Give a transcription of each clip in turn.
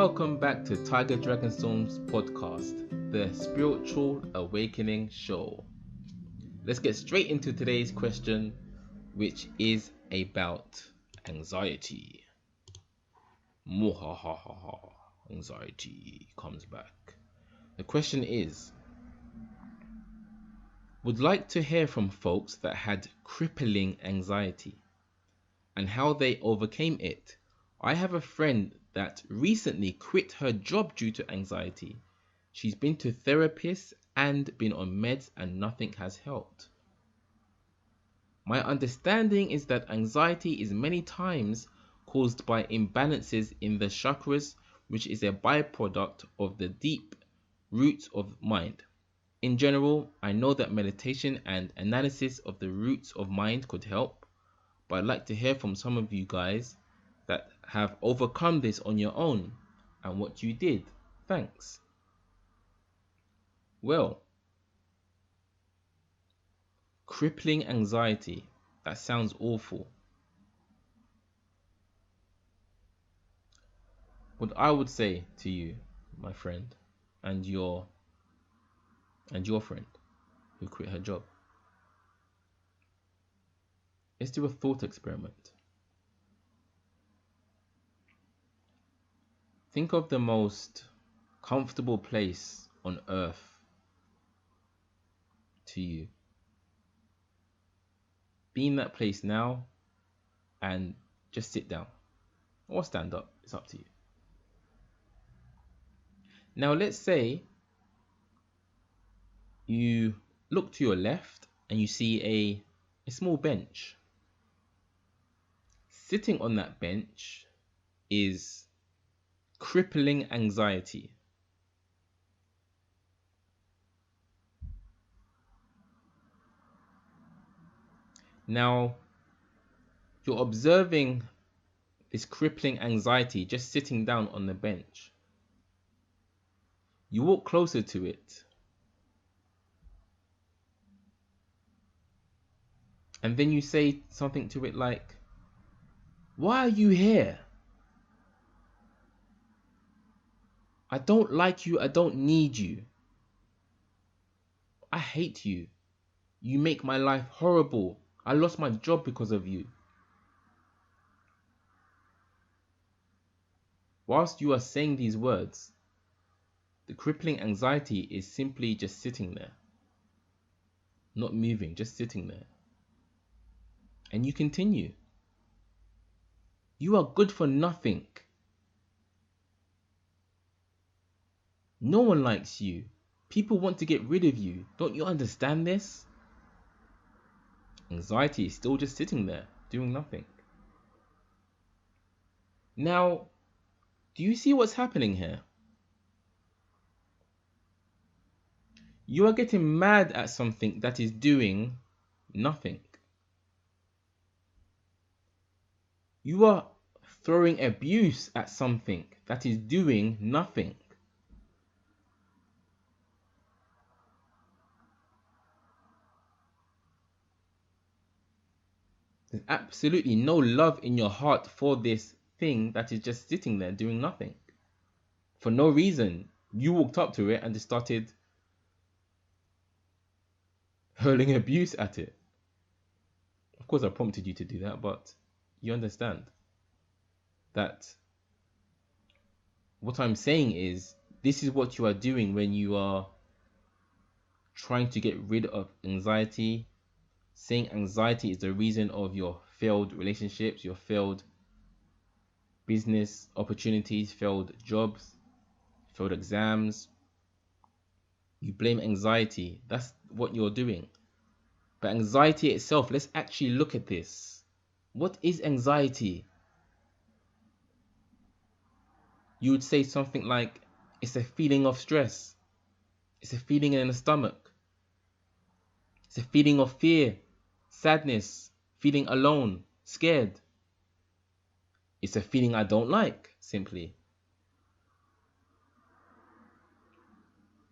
welcome back to Tiger Dragonstorm's podcast, the Spiritual Awakening Show. Let's get straight into today's question, which is about anxiety. Mohahaha, anxiety comes back. The question is, would like to hear from folks that had crippling anxiety and how they overcame it. I have a friend that recently quit her job due to anxiety. She's been to therapists and been on meds and nothing has helped. My understanding is that anxiety is many times caused by imbalances in the chakras, which is a byproduct of the deep roots of mind. In general, I know that meditation and analysis of the roots of mind could help, but I'd like to hear from some of you guys that have overcome this on your own and what you did. Thanks. Well, crippling anxiety. That sounds awful. What I would say to you, my friend, and your friend who quit her job, let's do a thought experiment. Think of the most comfortable place on earth to you. Be in that place now and just sit down or stand up. It's up to you. Now let's say you look to your left and you see a small bench. Sitting on that bench is crippling anxiety. Now, you're observing this crippling anxiety just sitting down on the bench. You walk closer to it. And then you say something to it like, "Why are you here? I don't like you. I don't need you. I hate you. You make my life horrible. I lost my job because of you." Whilst you are saying these words, the crippling anxiety is simply just sitting there, not moving, just sitting there. And you continue. You are good for nothing. No one likes you. People want to get rid of you. Don't you understand this? Anxiety is still just sitting there, doing nothing. Now, do you see what's happening here? You are getting mad at something that is doing nothing. You are throwing abuse at something that is doing nothing. There's absolutely no love in your heart for this thing that is just sitting there doing nothing. For no reason. You walked up to it and just started hurling abuse at it. Of course, I prompted you to do that, but you understand that what I'm saying is this is what you are doing when you are trying to get rid of anxiety, saying anxiety is the reason of your failed relationships, your failed business opportunities, failed jobs, failed exams. You blame anxiety. That's what you're doing. But anxiety itself, let's actually look at this. What is anxiety? You would say something like, it's a feeling of stress. It's a feeling in the stomach. It's a feeling of fear, sadness, feeling alone, scared. It's a feeling I don't like, simply.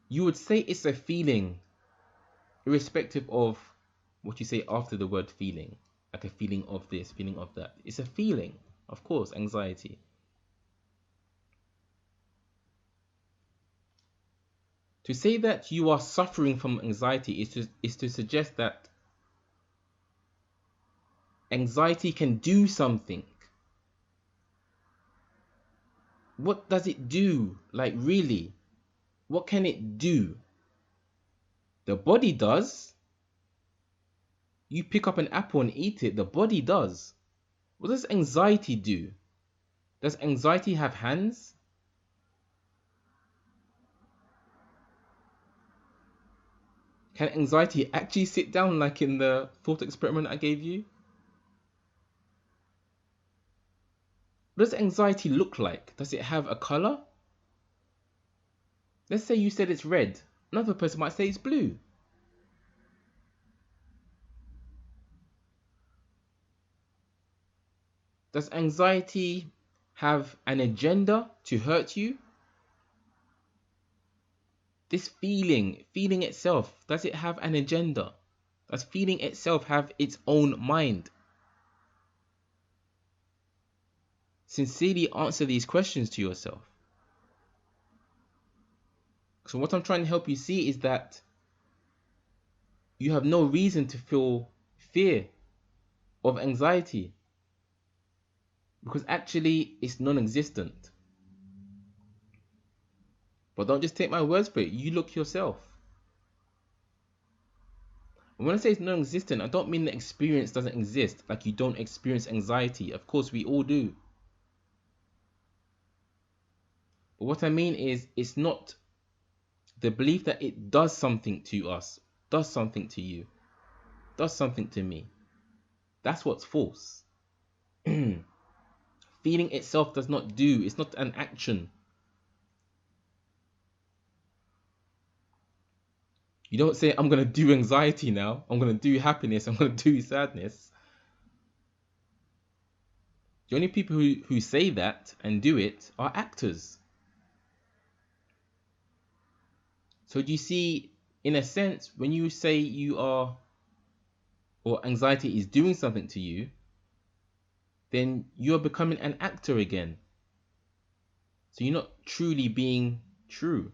You would say it's a feeling, irrespective of what you say after the word feeling. Like a feeling of this, feeling of that. It's a feeling, of course, anxiety. To say that you are suffering from anxiety is to suggest that anxiety can do something. What does it do? Like, really? What can it do? The body does. You pick up an apple and eat it, the body does. What does anxiety do? Does anxiety have hands? Can anxiety actually sit down like in the thought experiment I gave you? What does anxiety look like? Does it have a color? Let's say you said it's red. Another person might say it's blue. Does anxiety have an agenda to hurt you? This feeling itself, does it have an agenda? Does feeling itself have its own mind? Sincerely answer these questions to yourself. So what I'm trying to help you see is that you have no reason to feel fear of anxiety, because actually it's non-existent. But don't just take my words for it. You look yourself. And when I say it's non-existent, I don't mean the experience doesn't exist, like you don't experience anxiety. Of course, we all do. But what I mean is, it's not the belief that it does something to us, does something to you, does something to me. That's what's false. Feeling itself does not do. It's not an action. You don't say, I'm going to do anxiety now. I'm going to do happiness. I'm going to do sadness. The only people who say that and do it are actors. So do you see, in a sense, when you say you are, or anxiety is doing something to you, then you're becoming an actor again. So you're not truly being true.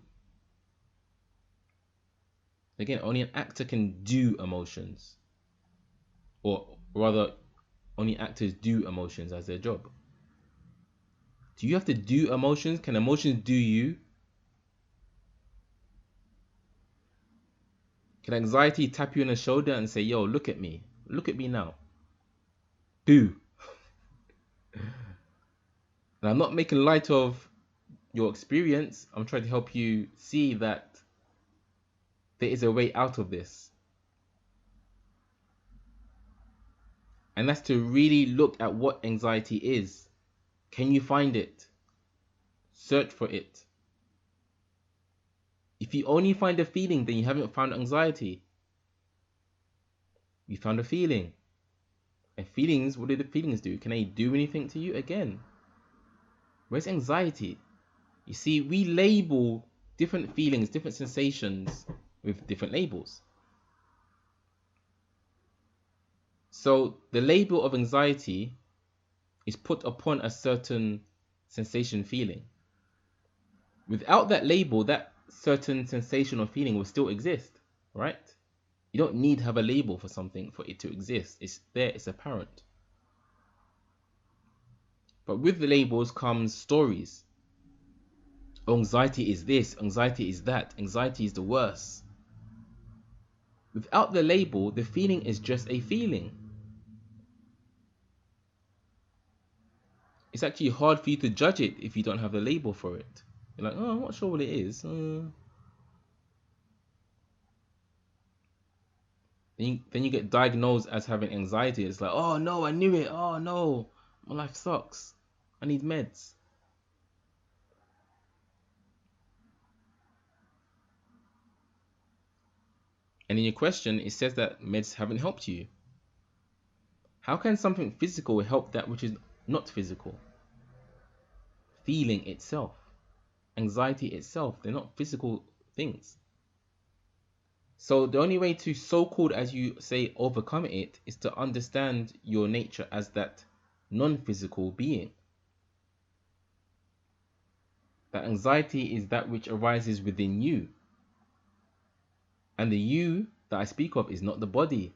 Again, only an actor can do emotions. Or rather, only actors do emotions as their job. Do you have to do emotions? Can emotions do you? Can anxiety tap you on the shoulder and say, yo, look at me. Look at me now. Do. And I'm not making light of your experience. I'm trying to help you see that there is a way out of this. And that's to really look at what anxiety is. Can you find it? Search for it. If you only find a feeling, then you haven't found anxiety. You found a feeling. And feelings, what do the feelings do? Can they do anything to you? Again, where's anxiety? You see, we label different feelings, different sensations with different labels. So the label of anxiety is put upon a certain sensation feeling. Without that label, that certain sensation or feeling will still exist, right? You don't need to have a label for something for it to exist. It's there, it's apparent. But with the labels comes stories. Anxiety is this, anxiety is that, anxiety is the worst. Without the label, the feeling is just a feeling. It's actually hard for you to judge it if you don't have the label for it. You're like, oh, I'm not sure what it is. Then you get diagnosed as having anxiety. It's like, oh no, I knew it. Oh no, my life sucks. I need meds. And in your question, it says that meds haven't helped you. How can something physical help that which is not physical? Feeling itself, anxiety itself, they're not physical things. So the only way to, so-called, as you say, overcome it is to understand your nature as that non-physical being. That anxiety is that which arises within you. And the you that I speak of is not the body.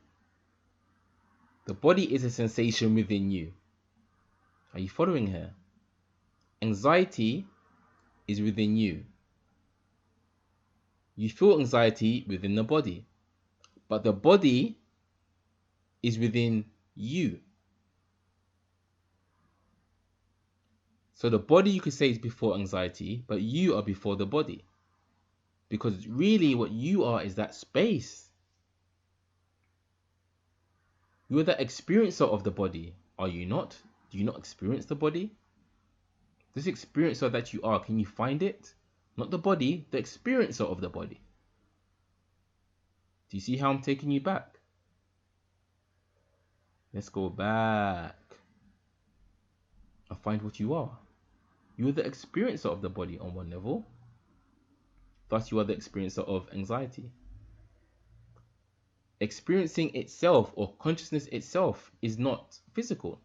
The body is a sensation within you. Are you following here? Anxiety is within you. You feel anxiety within the body, but the body is within you. So the body, you could say, is before anxiety, but you are before the body. Because really what you are is that space. You are the experiencer of the body, are you not? Do you not experience the body? This experiencer that you are, can you find it? Not the body, the experiencer of the body. Do you see how I'm taking you back? Let's go back and find what you are. You are the experiencer of the body on one level. Thus, you are the experiencer of anxiety. Experiencing itself or consciousness itself is not physical.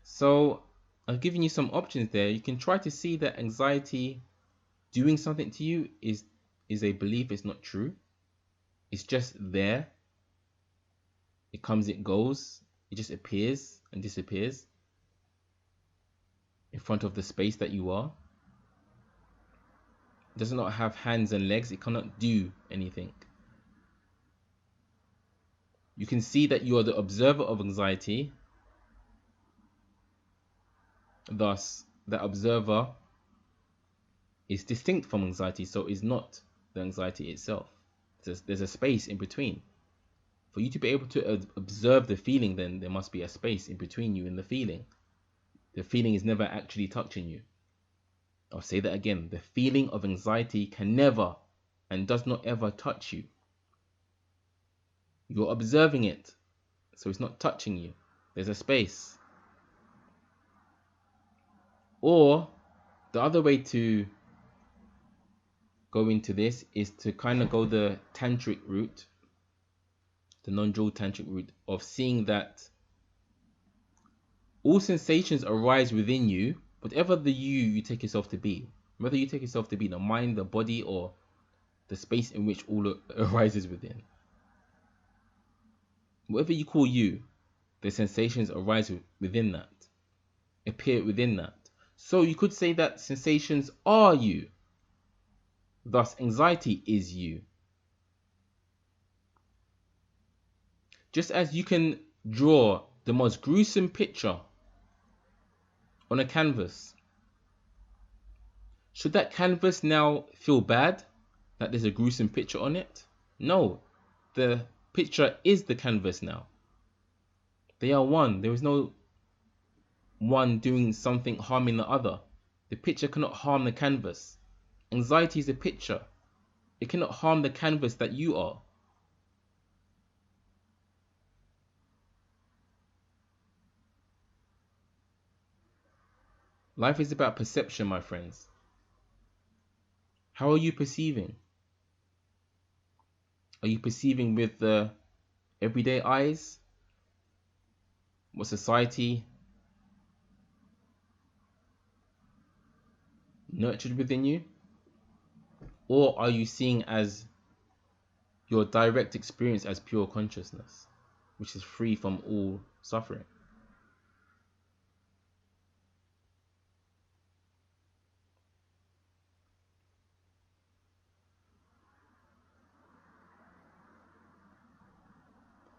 So I've given you some options there. You can try to see that anxiety doing something to you is a belief. It's not true. It's just there. It comes, it goes. It just appears and disappears in front of the space that you are. It does not have hands and legs. It cannot do anything. You can see that you are the observer of anxiety. Thus, the observer is distinct from anxiety, so is not the anxiety itself. There's a space in between. For you to be able to observe the feeling, then there must be a space in between you and the feeling. The feeling is never actually touching you. I'll say that again. The feeling of anxiety can never and does not ever touch you. You're observing it, so it's not touching you. There's a space. Or the other way to go into this is to kind of go the tantric route, the non-dual tantric route of seeing that all sensations arise within you, whatever the you take yourself to be, whether you take yourself to be the mind, the body, or the space in which all arises within. Whatever you call you, the sensations arise within that, appear within that. So you could say that sensations are you. Thus, anxiety is you. Just as you can draw the most gruesome picture on a canvas, should that canvas now feel bad that there's a gruesome picture on it? No, the picture is the canvas now. They are one. There is no one doing something harming the other. The picture cannot harm the canvas. Anxiety is a picture. It cannot harm the canvas that you are. Life is about perception, my friends. How are you perceiving? Are you perceiving with the everyday eyes? What society nurtured within you? Or are you seeing as your direct experience as pure consciousness, which is free from all suffering?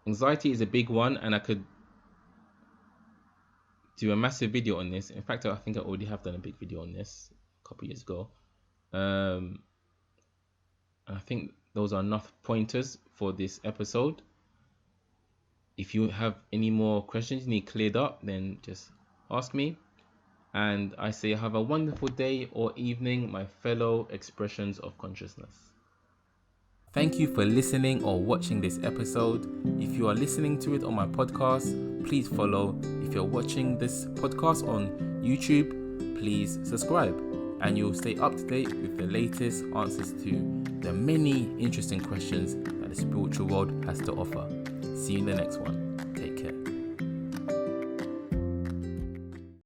Anxiety is a big one, and I could do a massive video on this. In fact, I think I already have done a big video on this a couple years ago. I think those are enough pointers for this episode. If you have any more questions you need cleared up, then just ask me. And I say have a wonderful day or evening, my fellow expressions of consciousness. Thank you for listening or watching this episode. If you are listening to it on my podcast, please follow. If you're watching this podcast on YouTube, please subscribe, and you'll stay up to date with the latest answers to the many interesting questions that the spiritual world has to offer. See you in the next one.